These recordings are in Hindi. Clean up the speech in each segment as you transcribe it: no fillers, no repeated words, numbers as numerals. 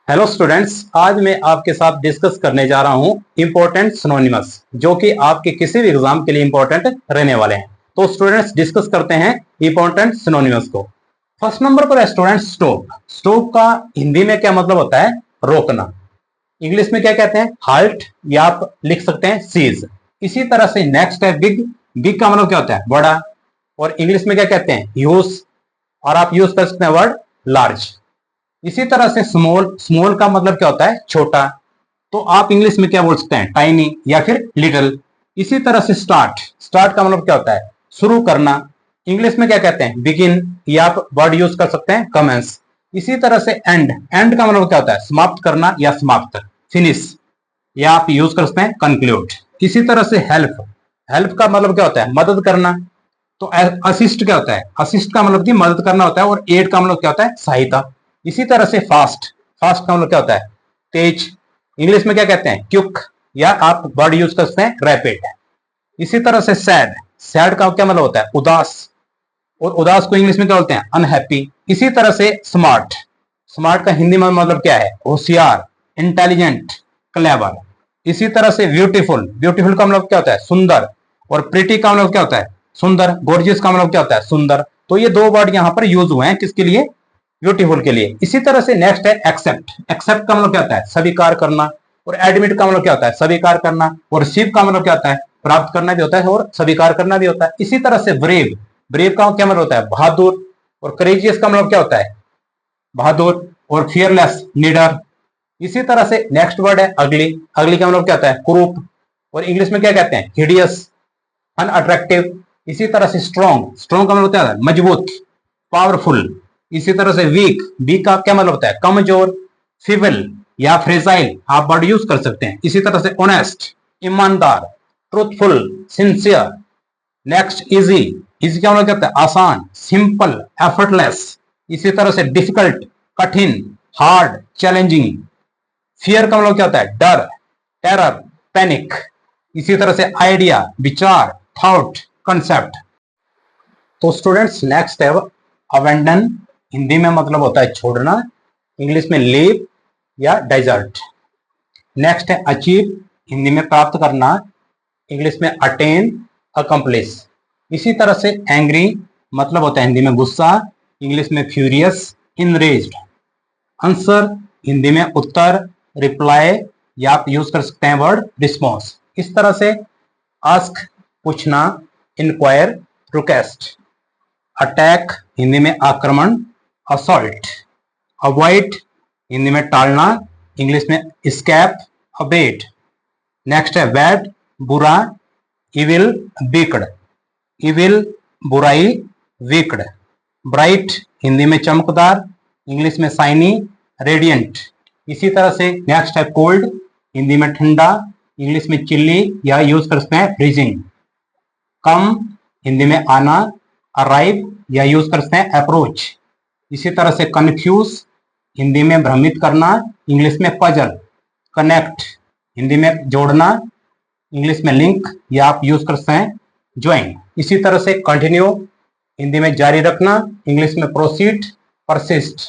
हेलो स्टूडेंट्स, आज मैं आपके साथ डिस्कस करने जा रहा हूं इंपॉर्टेंट सिनोनिमस जो कि आपके किसी भी एग्जाम के लिए इंपॉर्टेंट रहने वाले हैं। तो स्टूडेंट्स डिस्कस करते हैं इंपॉर्टेंट सिनोनिमस को। फर्स्ट नंबर पर है स्टूडेंट्स स्टॉप। स्टॉप का हिंदी में क्या मतलब होता है? रोकना। इंग्लिश में क्या कहते हैं? हाल्ट, या आप लिख सकते हैं सीज। इसी तरह से नेक्स्ट है बिग। बिग का मतलब क्या होता है? बड़ा। और इंग्लिश में क्या कहते हैं? यूज, और आप यूज कर सकते हैं वर्ड लार्ज। इसी तरह से स्मॉल। स्मॉल का मतलब क्या होता है? छोटा। तो आप इंग्लिश में क्या बोल सकते हैं? टाइनी या फिर लिटिल। इसी तरह से स्टार्ट। स्टार्ट का मतलब क्या होता है? शुरू करना। इंग्लिश में क्या कहते हैं? बिगिन, या आप वर्ड यूज कर सकते हैं कमेंस। इसी तरह से एंड। एंड का मतलब क्या होता है? समाप्त करना या समाप्त। फिनिश, या आप यूज कर सकते हैं कंक्लूड। इसी तरह से हेल्प। हेल्प का मतलब क्या होता है? मदद करना। तो असिस्ट क्या होता है? असिस्ट का मतलब कि मदद करना होता है, और एड का मतलब क्या होता है? सहायता। इसी तरह से फास्ट। फास्ट का मतलब क्या होता है? तेज। इंग्लिश में क्या कहते हैं? क्विक, या आप वर्ड यूज कर सकते हैं रैपिड। इसी तरह से सैड। सैड का क्या मतलब होता है? उदास। और उदास को इंग्लिश में क्या बोलते हैं? अनहैप्पी। इसी तरह से स्मार्ट। स्मार्ट का हिंदी में मतलब क्या है? होशियार, इंटेलिजेंट, क्लेवर। इसी तरह से ब्यूटीफुल। ब्यूटीफुल का मतलब क्या होता है? सुंदर। और प्रिटी का मतलब क्या होता है? सुंदर। गॉर्जियस का मतलब क्या होता है? सुंदर। तो ये दो वर्ड यहाँ पर यूज हुए हैं, किसके लिए? ब्यूटीफुल के लिए। इसी तरह से नेक्स्ट है एक्सेप्ट। एक्सेप्ट का मतलब क्या होता है? स्वीकार करना। और एडमिट का मतलब क्या होता है? स्वीकार करना। और रिसीव का मतलब क्या होता है? प्राप्त करना भी होता है और स्वीकार करना भी होता है। इसी तरह से ब्रेव। ब्रेव का क्या मतलब होता है? बहादुर। और करेजियस का मतलब क्या होता है? बहादुर। और फियरलेस, निडर। इसी तरह से नेक्स्ट वर्ड है अगली। अगली का मतलब क्या होता है? कुरूप। और इंग्लिश में क्या कहते हैं? Hideous, unattractive. इसी तरह से स्ट्रॉन्ग। स्ट्रॉन्ग का मतलब होता है? मजबूत, पावरफुल। इसी तरह से वीक। वीक का क्या मतलब होता है? कमजोर, फिबल, या फ्रेजाइल, आप वर्ड यूज कर सकते हैं। इसी तरह से ऑनेस्ट, ईमानदार, truthful, sincere. Next easy. Easy का मतलब क्या होता है? आसान, सिंपल, एफर्टलेस। इसी तरह से डिफिकल्ट, कठिन, हार्ड, चैलेंजिंग। फियर का मतलब क्या होता है? डर, टेरर, पैनिक। इसी तरह से आइडिया, विचार, थॉट, कंसेप्ट। तो स्टूडेंट्स नेक्स्ट है अवेंडन। हिंदी में मतलब होता है छोड़ना। इंग्लिश में लीव या डेजर्ट। नेक्स्ट है अचीव। हिंदी में प्राप्त करना। इंग्लिश में अटेन, अकम्प्लिश। इसी तरह से एंग्री मतलब होता है हिंदी में गुस्सा। इंग्लिश में फ्यूरियस, इनरेज्ड। आंसर हिंदी में उत्तर, रिप्लाई, या आप यूज कर सकते हैं वर्ड रिस्पॉन्स। इस तरह से आस्क पूछना, इंक्वायर, रिक्वेस्ट। अटैक हिंदी में आक्रमण, असॉल्ट। अवॉइड हिंदी में टालना। इंग्लिश में स्कैप, अबेट। नेक्स्ट है बैड, बुरा, इविल, विकड। इविल बुराई, विकड। ब्राइट हिंदी में चमकदार। इंग्लिश में शाइनी, रेडियंट। इसी तरह से नेक्स्ट है कोल्ड। हिंदी में ठंडा। इंग्लिश में चिल्ली, या यूज कर सकते हैं फ्रीजिंग। कम हिंदी में आना, अराइव, या यूज कर सकते हैं अप्रोच। इसी तरह से कंफ्यूज हिंदी में भ्रमित करना। इंग्लिश में पजल। कनेक्ट हिंदी में जोड़ना। इंग्लिश में लिंक, या आप यूज कर सकते हैं ज्वाइन। इसी तरह से कंटिन्यू हिंदी में जारी रखना। इंग्लिश में प्रोसीड, परसिस्ट।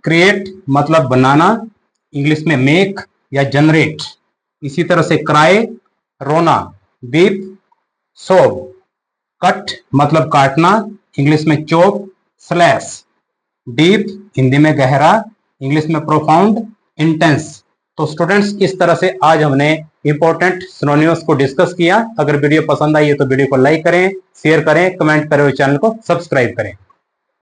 क्रिएट मतलब बनाना। इंग्लिश में मेक या जनरेट। इसी तरह से क्राई रोना, बीप, सोब। कट मतलब काटना। इंग्लिश में चॉप, स्लैश। डीप हिंदी में गहरा। इंग्लिश में प्रोफाउंड, इंटेंस। तो स्टूडेंट्स इस तरह से आज हमने इंपॉर्टेंट सिनोनिम्स को डिस्कस किया। अगर वीडियो पसंद आई है तो वीडियो को लाइक करें, शेयर करें, कमेंट करें और चैनल को सब्सक्राइब करें।